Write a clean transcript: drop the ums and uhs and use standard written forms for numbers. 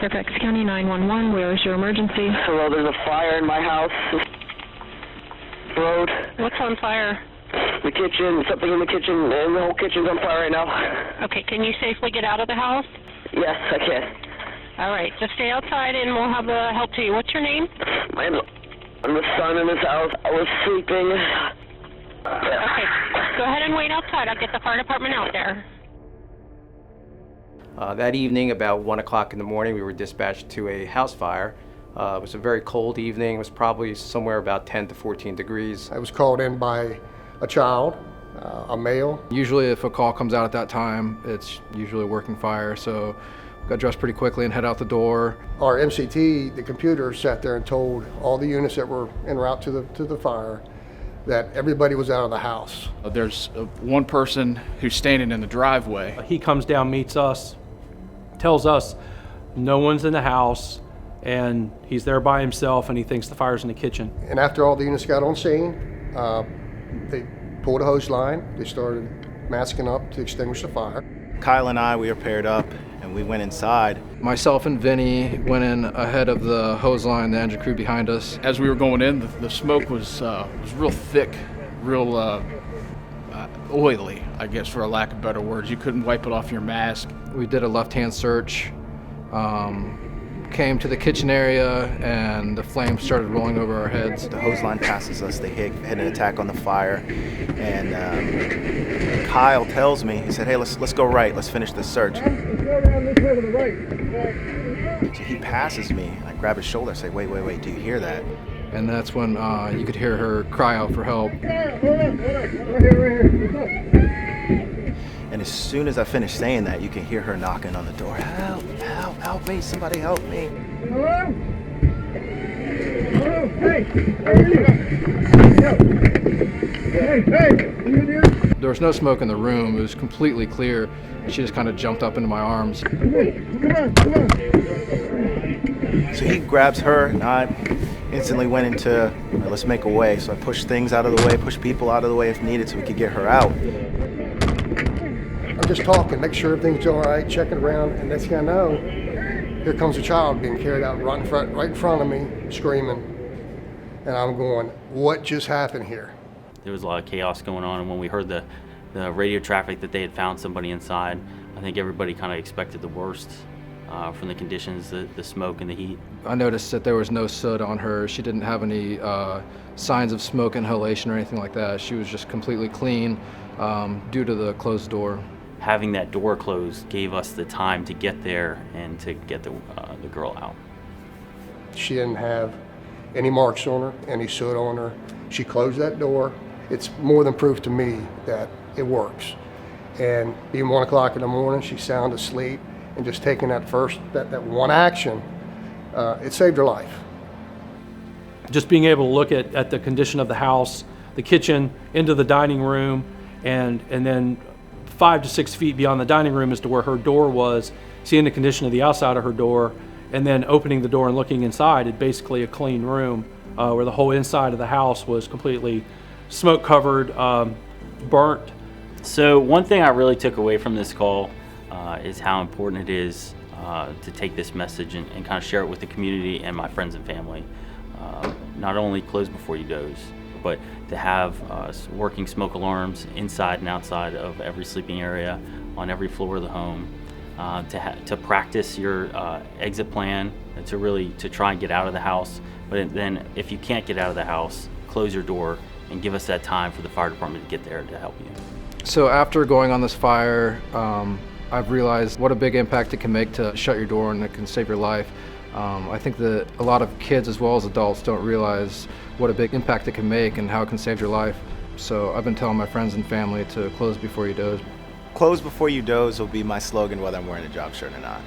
Fairfax County 911, where is your emergency? Hello, there's a fire in my house. Road. What's on fire? The kitchen, something in the kitchen, and the whole kitchen's on fire right now. Okay, can you safely get out of the house? Yes, I can. All right, just stay outside and we'll have help to you. What's your name? I'm the son in this house. I was sleeping. Okay, go ahead and wait outside. I'll get the fire department out there. That evening, about 1 o'clock in the morning, we were dispatched to a house fire. It was a very cold evening. It was probably somewhere about 10 to 14 degrees. I was called in by a child, a male. Usually if a call comes out at that time, it's usually a working fire, so we got dressed pretty quickly and head out the door. Our MCT, the computer, sat there and told all the units that were en route to the fire that everybody was out of the house. There's one person who's standing in the driveway. He comes down, meets us, tells us no one's in the house, and he's there by himself, and he thinks the fire's in the kitchen. And after all the units got on scene, they pulled a hose line. They started masking up to extinguish the fire. Kyle and I, we were paired up, and we went inside. Myself and Vinny went in ahead of the hose line, the engine crew behind us. As we were going in, the smoke was real thick, real oily, I guess, for a lack of better words. You couldn't wipe it off your mask. We did a left-hand search, came to the kitchen area, and the flames started rolling over our heads. The hose line passes us. They hit an attack on the fire, and Kyle tells me, he said, "Hey, let's go right. Let's finish this search." Let's go down this way to the right. So he passes me. I grab his shoulder. I say, "Wait, do you hear that?" And that's when you could hear her cry out for help. Hold up. Right here. What's up? And as soon as I finish saying that, you can hear her knocking on the door. Help me, somebody help me. Hello? Hello? Hey, where are you? Hey, you in here? There was no smoke in the room. It was completely clear. She just kind of jumped up into my arms. Come on. So he grabs her, and I instantly went into, let's make a way. So I pushed things out of the way, pushed people out of the way if needed so we could get her out. I'm just talking, make sure everything's all right, checking around, and next thing I know, here comes a child being carried out right in front of me, screaming. And I'm going, what just happened here? There was a lot of chaos going on, and when we heard the radio traffic that they had found somebody inside, I think everybody kind of expected the worst from the conditions, the smoke and the heat. I noticed that there was no soot on her. She didn't have any signs of smoke inhalation or anything like that. She was just completely clean due to the closed door. Having that door closed gave us the time to get there and to get the girl out. She didn't have any marks on her, any soot on her. She closed that door. It's more than proof to me that it works. And being 1 o'clock in the morning, she's sound asleep, and just taking that one action, it saved her life. Just being able to look at the condition of the house, the kitchen, into the dining room, and then 5 to 6 feet beyond the dining room as to where her door was, seeing the condition of the outside of her door, and then opening the door and looking inside, it's basically a clean room where the whole inside of the house was completely smoke covered, burnt. So one thing I really took away from this call is how important it is to take this message and kind of share it with the community and my friends and family. Not only close before you doze, but to have working smoke alarms inside and outside of every sleeping area on every floor of the home, to practice your exit plan, and to try and get out of the house. But then if you can't get out of the house, close your door and give us that time for the fire department to get there to help you. So after going on this fire, I've realized what a big impact it can make to shut your door, and it can save your life. I think that a lot of kids as well as adults don't realize what a big impact it can make and how it can save your life. So I've been telling my friends and family to close before you doze. Close before you doze will be my slogan whether I'm wearing a job shirt or not.